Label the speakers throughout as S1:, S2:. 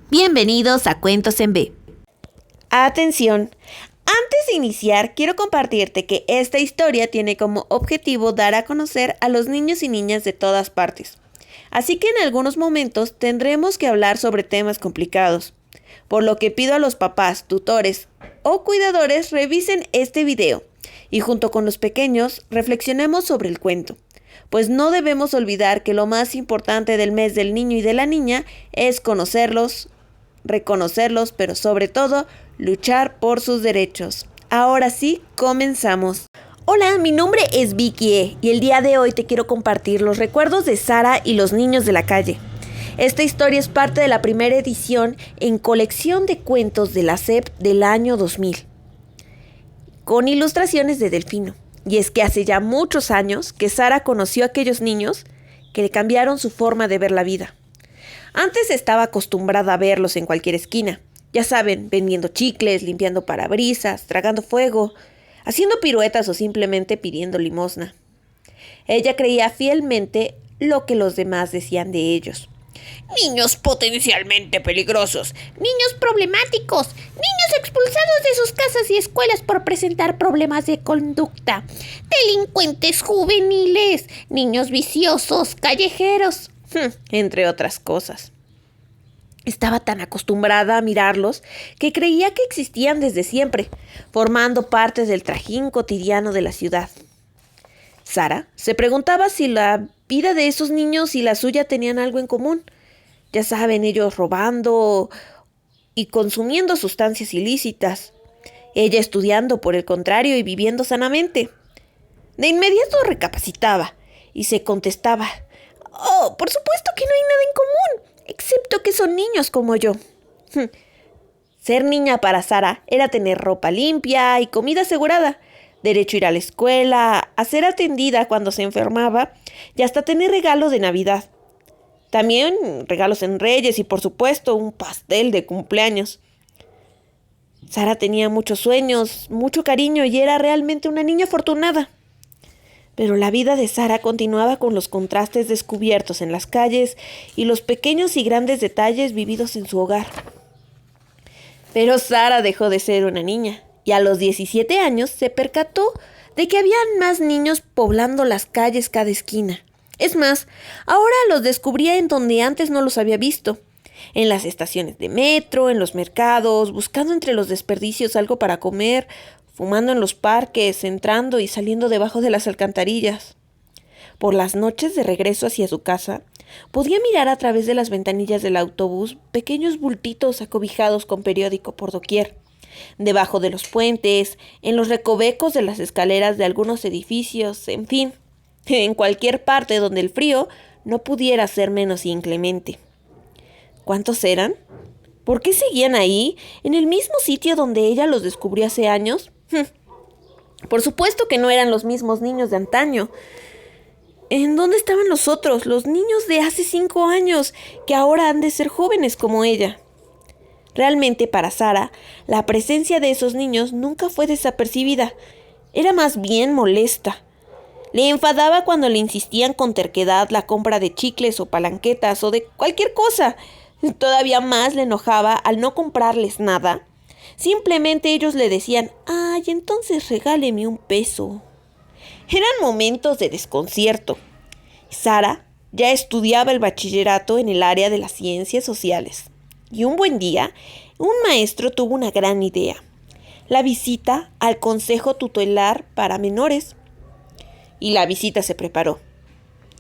S1: Bienvenidos a Cuentos en B.
S2: Atención, antes de iniciar quiero compartirte que esta historia tiene como objetivo dar a conocer a los niños y niñas de todas partes. Así que en algunos momentos tendremos que hablar sobre temas complicados, por lo que pido a los papás, tutores o cuidadores revisen este video y junto con los pequeños reflexionemos sobre el cuento. Pues no debemos olvidar que lo más importante del mes del niño y de la niña es conocerlos, reconocerlos, pero sobre todo, luchar por sus derechos. Ahora sí, comenzamos. Hola, mi nombre es Vicky E. y el día de hoy te quiero compartir los recuerdos de Sara y los niños de la calle. Esta historia es parte de la primera edición en colección de cuentos de la SEP del año 2000, con ilustraciones de Delfino. Y es que hace ya muchos años que Sara conoció a aquellos niños que le cambiaron su forma de ver la vida. Antes estaba acostumbrada a verlos en cualquier esquina. Ya saben, vendiendo chicles, limpiando parabrisas, tragando fuego, haciendo piruetas o simplemente pidiendo limosna. Ella creía fielmente lo que los demás decían de ellos.
S3: Niños potencialmente peligrosos, niños problemáticos, niños expulsados de sus casas y escuelas por presentar problemas de conducta, delincuentes juveniles, niños viciosos, callejeros,
S2: entre otras cosas. Estaba tan acostumbrada a mirarlos que creía que existían desde siempre, formando parte del trajín cotidiano de la ciudad. Sara se preguntaba si la vida de esos niños y la suya tenían algo en común. Ya saben, ellos robando y consumiendo sustancias ilícitas. Ella estudiando, por el contrario, y viviendo sanamente. De inmediato recapacitaba y se contestaba: «Oh, por supuesto que no hay nada en común, excepto que son niños como yo». Ser niña para Sara era tener ropa limpia y comida asegurada, derecho a ir a la escuela, a ser atendida cuando se enfermaba y hasta tener regalo de Navidad. También regalos en Reyes y por supuesto un pastel de cumpleaños. Sara tenía muchos sueños, mucho cariño y era realmente una niña afortunada. Pero la vida de Sara continuaba con los contrastes descubiertos en las calles y los pequeños y grandes detalles vividos en su hogar. Pero Sara dejó de ser una niña y a los 17 años se percató de que habían más niños poblando las calles cada esquina. Es más, ahora los descubría en donde antes no los había visto. En las estaciones de metro, en los mercados, buscando entre los desperdicios algo para comer, fumando en los parques, entrando y saliendo debajo de las alcantarillas. Por las noches de regreso hacia su casa, podía mirar a través de las ventanillas del autobús pequeños bultitos acobijados con periódico por doquier, debajo de los puentes, en los recovecos de las escaleras de algunos edificios, en fin, en cualquier parte donde el frío no pudiera ser menos inclemente. ¿Cuántos eran? ¿Por qué seguían ahí, en el mismo sitio donde ella los descubrió hace años? Por supuesto que no eran los mismos niños de antaño. ¿En dónde estaban los otros, los niños de hace 5 años, que ahora han de ser jóvenes como ella? Realmente para Sara, la presencia de esos niños nunca fue desapercibida. Era más bien molesta. Le enfadaba cuando le insistían con terquedad la compra de chicles o palanquetas o de cualquier cosa. Todavía más le enojaba al no comprarles nada. Simplemente ellos le decían: «Ay, entonces regáleme un peso». Eran momentos de desconcierto. Sara ya estudiaba el bachillerato en el área de las ciencias sociales. Y un buen día, un maestro tuvo una gran idea: la visita al Consejo Tutelar para Menores. Y la visita se preparó,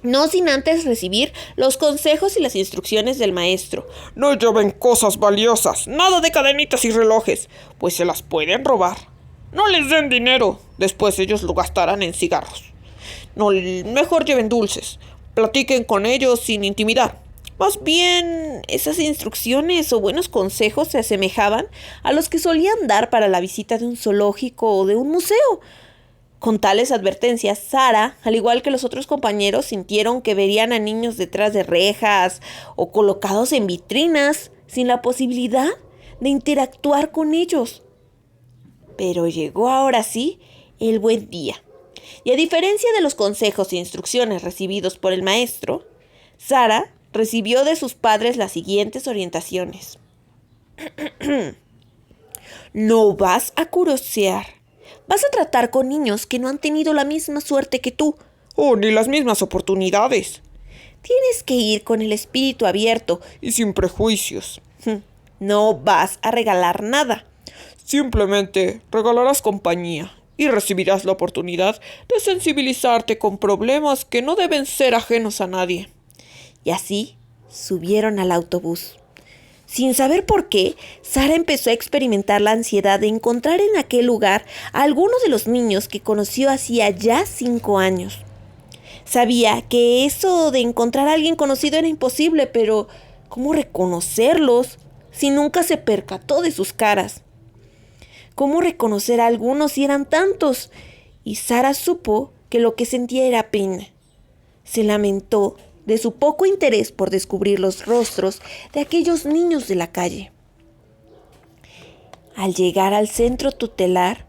S2: no sin antes recibir los consejos y las instrucciones del maestro.
S3: No lleven cosas valiosas, nada de cadenitas y relojes, pues se las pueden robar. No les den dinero, después ellos lo gastarán en cigarros. No, mejor lleven dulces, platiquen con ellos sin intimidar. Más bien, esas instrucciones o buenos consejos se asemejaban a los que solían dar para la visita de un zoológico o de un museo. Con tales advertencias, Sara, al igual que los otros compañeros, sintieron que verían a niños detrás de rejas o colocados en vitrinas, sin la posibilidad de interactuar con ellos. Pero llegó ahora sí el buen día. Y a diferencia de los consejos e instrucciones recibidos por el maestro, Sara recibió de sus padres las siguientes orientaciones.
S2: No vas a curiosear. Vas a tratar con niños que no han tenido la misma suerte que tú.
S3: Oh, ni las mismas oportunidades.
S2: Tienes que ir con el espíritu abierto.
S3: Y sin prejuicios.
S2: No vas a regalar nada.
S3: Simplemente regalarás compañía y recibirás la oportunidad de sensibilizarte con problemas que no deben ser ajenos a nadie.
S2: Y así subieron al autobús. Sin saber por qué, Sara empezó a experimentar la ansiedad de encontrar en aquel lugar a alguno de los niños que conoció hacía ya 5 años. Sabía que eso de encontrar a alguien conocido era imposible, pero ¿cómo reconocerlos si nunca se percató de sus caras? ¿Cómo reconocer a algunos si eran tantos? Y Sara supo que lo que sentía era pena. Se lamentó de su poco interés por descubrir los rostros de aquellos niños de la calle. Al llegar al centro tutelar,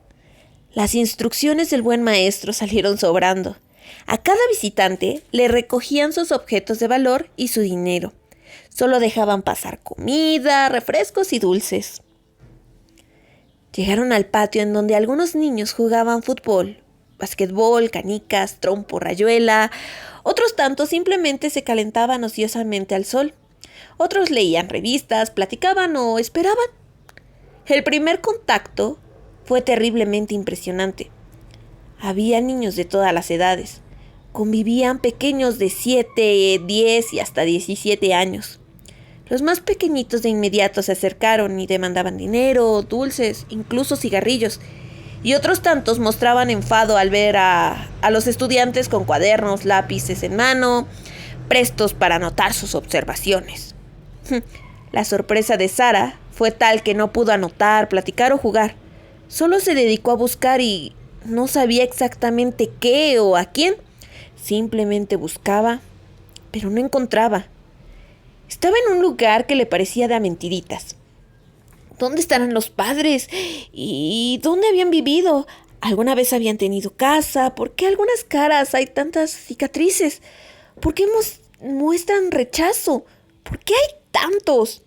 S2: las instrucciones del buen maestro salieron sobrando. A cada visitante le recogían sus objetos de valor y su dinero. Solo dejaban pasar comida, refrescos y dulces. Llegaron al patio en donde algunos niños jugaban fútbol, basquetbol, canicas, trompo, rayuela. Otros tantos simplemente se calentaban ociosamente al sol. Otros leían revistas, platicaban o esperaban. El primer contacto fue terriblemente impresionante. Había niños de todas las edades. Convivían pequeños de 7, 10 y hasta 17 años. Los más pequeñitos de inmediato se acercaron y demandaban dinero, dulces, incluso cigarrillos. Y otros tantos mostraban enfado al ver a los estudiantes con cuadernos, lápices en mano, prestos para anotar sus observaciones. La sorpresa de Sara fue tal que no pudo anotar, platicar o jugar. Solo se dedicó a buscar y no sabía exactamente qué o a quién. Simplemente buscaba, pero no encontraba. Estaba en un lugar que le parecía de a mentiritas. ¿Dónde estarán los padres? ¿Y dónde habían vivido? ¿Alguna vez habían tenido casa? ¿Por qué algunas caras hay tantas cicatrices? ¿Por qué muestran rechazo? ¿Por qué hay tantos?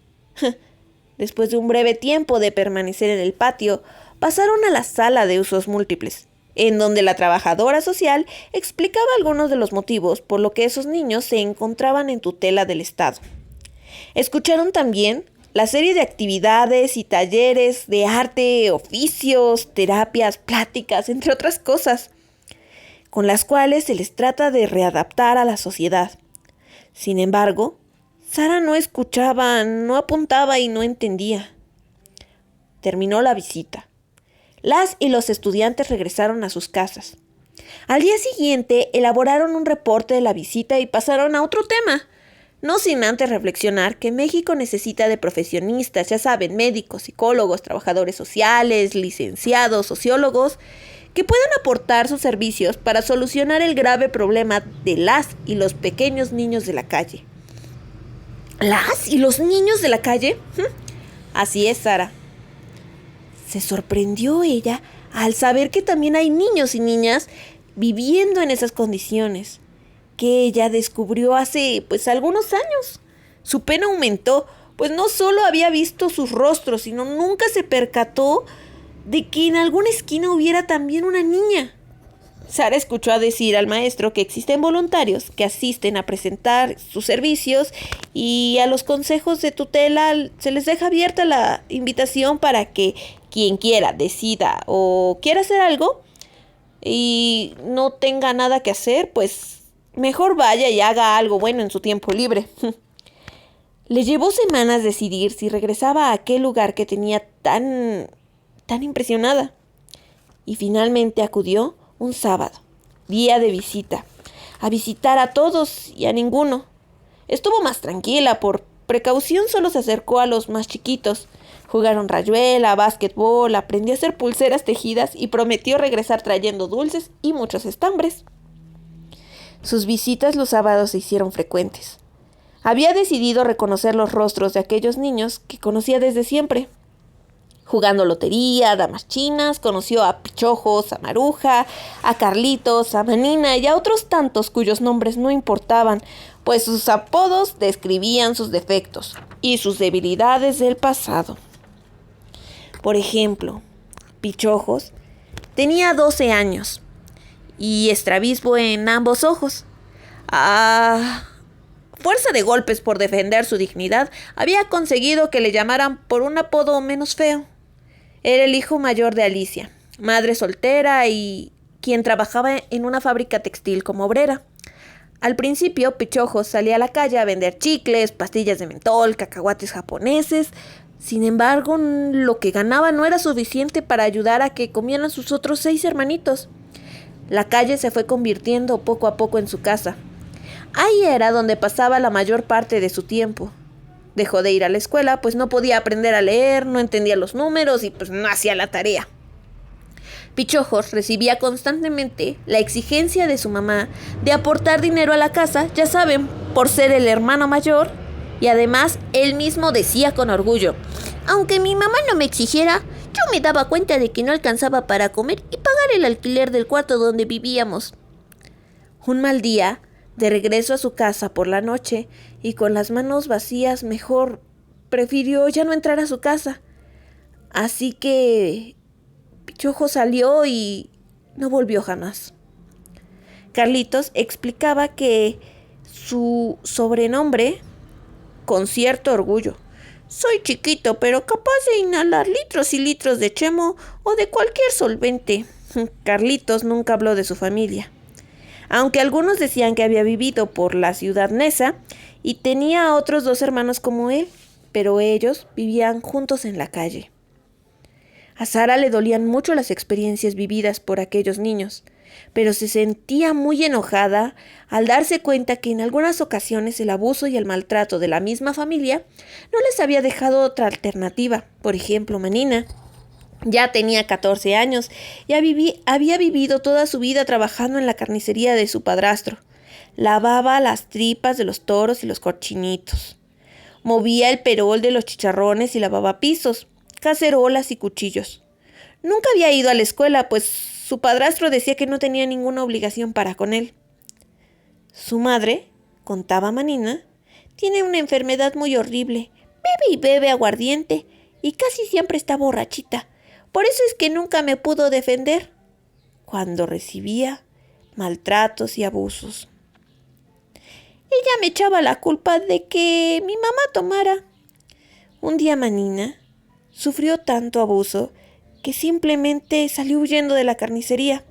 S2: Después de un breve tiempo de permanecer en el patio, pasaron a la sala de usos múltiples, en donde la trabajadora social explicaba algunos de los motivos por lo que esos niños se encontraban en tutela del Estado. Escucharon también la serie de actividades y talleres de arte, oficios, terapias, pláticas, entre otras cosas, con las cuales se les trata de readaptar a la sociedad. Sin embargo, Sara no escuchaba, no apuntaba y no entendía. Terminó la visita. Las y los estudiantes regresaron a sus casas. Al día siguiente elaboraron un reporte de la visita y pasaron a otro tema. No sin antes reflexionar que México necesita de profesionistas, ya saben, médicos, psicólogos, trabajadores sociales, licenciados, sociólogos, que puedan aportar sus servicios para solucionar el grave problema de las y los pequeños niños de la calle. ¿Las y los niños de la calle? Así es, Sara. Se sorprendió ella al saber que también hay niños y niñas viviendo en esas condiciones, que ella descubrió hace algunos años. Su pena aumentó, pues no solo había visto sus rostros, sino nunca se percató de que en alguna esquina hubiera también una niña. Sara escuchó decir al maestro que existen voluntarios que asisten a presentar sus servicios y a los consejos de tutela se les deja abierta la invitación para que quien quiera, decida o quiera hacer algo y no tenga nada que hacer, pues mejor vaya y haga algo bueno en su tiempo libre. Le llevó semanas decidir si regresaba a aquel lugar que tenía tan impresionada. Y finalmente acudió un sábado, día de visita, a visitar a todos y a ninguno. Estuvo más tranquila, por precaución solo se acercó a los más chiquitos. Jugaron rayuela, básquetbol, aprendió a hacer pulseras tejidas y prometió regresar trayendo dulces y muchos estambres. Sus visitas los sábados se hicieron frecuentes. Había decidido reconocer los rostros de aquellos niños que conocía desde siempre. Jugando lotería, damas chinas, conoció a Pichojos, a Maruja, a Carlitos, a Manina y a otros tantos cuyos nombres no importaban, pues sus apodos describían sus defectos y sus debilidades del pasado. Por ejemplo, Pichojos tenía 12 años y estrabismo en ambos ojos. A fuerza de golpes por defender su dignidad, había conseguido que le llamaran por un apodo menos feo. Era el hijo mayor de Alicia, madre soltera y quien trabajaba en una fábrica textil como obrera. Al principio, Pichojos salía a la calle a vender chicles, pastillas de mentol, cacahuates japoneses. Sin embargo, lo que ganaba no era suficiente para ayudar a que comieran sus otros 6 hermanitos. La calle se fue convirtiendo poco a poco en su casa. Ahí era donde pasaba la mayor parte de su tiempo. Dejó de ir a la escuela, pues no podía aprender a leer, no entendía los números y pues no hacía la tarea. Pichojos recibía constantemente la exigencia de su mamá de aportar dinero a la casa, ya saben, por ser el hermano mayor, y además él mismo decía con orgullo: aunque mi mamá no me exigiera, yo me daba cuenta de que no alcanzaba para comer y pagar el alquiler del cuarto donde vivíamos. Un mal día, de regreso a su casa por la noche y con las manos vacías, mejor prefirió ya no entrar a su casa. Así que Pichojos salió y no volvió jamás. Carlitos explicaba que su sobrenombre, con cierto orgullo: soy chiquito, pero capaz de inhalar litros y litros de chemo o de cualquier solvente. Carlitos nunca habló de su familia. Aunque algunos decían que había vivido por la ciudad Neza y tenía a otros 2 hermanos como él, pero ellos vivían juntos en la calle. A Sara le dolían mucho las experiencias vividas por aquellos niños, pero se sentía muy enojada al darse cuenta que en algunas ocasiones el abuso y el maltrato de la misma familia no les había dejado otra alternativa. Por ejemplo, Manina ya tenía 14 años y había vivido toda su vida trabajando en la carnicería de su padrastro. Lavaba las tripas de los toros y los cochinitos. Movía el perol de los chicharrones y lavaba pisos, cacerolas y cuchillos. Nunca había ido a la escuela, pues su padrastro decía que no tenía ninguna obligación para con él. Su madre, contaba Manina, tiene una enfermedad muy horrible. Bebe y bebe aguardiente y casi siempre está borrachita. Por eso es que nunca me pudo defender cuando recibía maltratos y abusos. Ella me echaba la culpa de que mi mamá tomara. Un día Manina sufrió tanto abuso que simplemente salió huyendo de la carnicería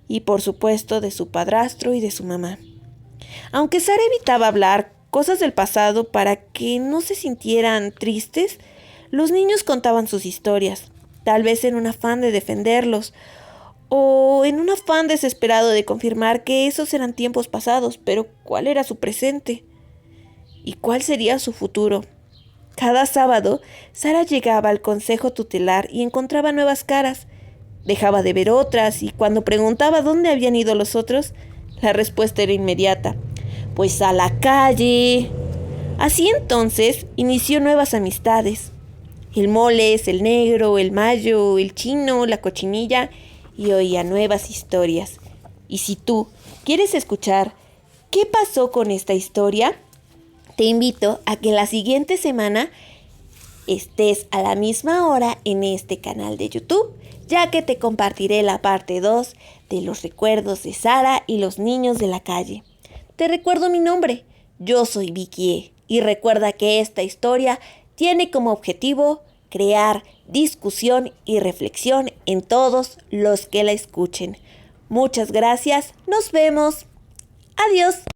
S2: y por supuesto de su padrastro y de su mamá. Aunque Sara evitaba hablar cosas del pasado para que no se sintieran tristes, los niños contaban sus historias, tal vez en un afán de defenderlos o en un afán desesperado de confirmar que esos eran tiempos pasados, pero ¿cuál era su presente? ¿Y cuál sería su futuro? Cada sábado, Sara llegaba al consejo tutelar y encontraba nuevas caras. Dejaba de ver otras y cuando preguntaba dónde habían ido los otros, la respuesta era inmediata: pues a la calle. Así entonces inició nuevas amistades. El Moles, el Negro, el Mayo, el Chino, la Cochinilla, y oía nuevas historias. Y si tú quieres escuchar qué pasó con esta historia, te invito a que la siguiente semana estés a la misma hora en este canal de YouTube, ya que te compartiré la parte 2 de los recuerdos de Sara y los niños de la calle. Te recuerdo mi nombre, yo soy Vicky E. Y recuerda que esta historia tiene como objetivo crear discusión y reflexión en todos los que la escuchen. Muchas gracias, nos vemos. Adiós.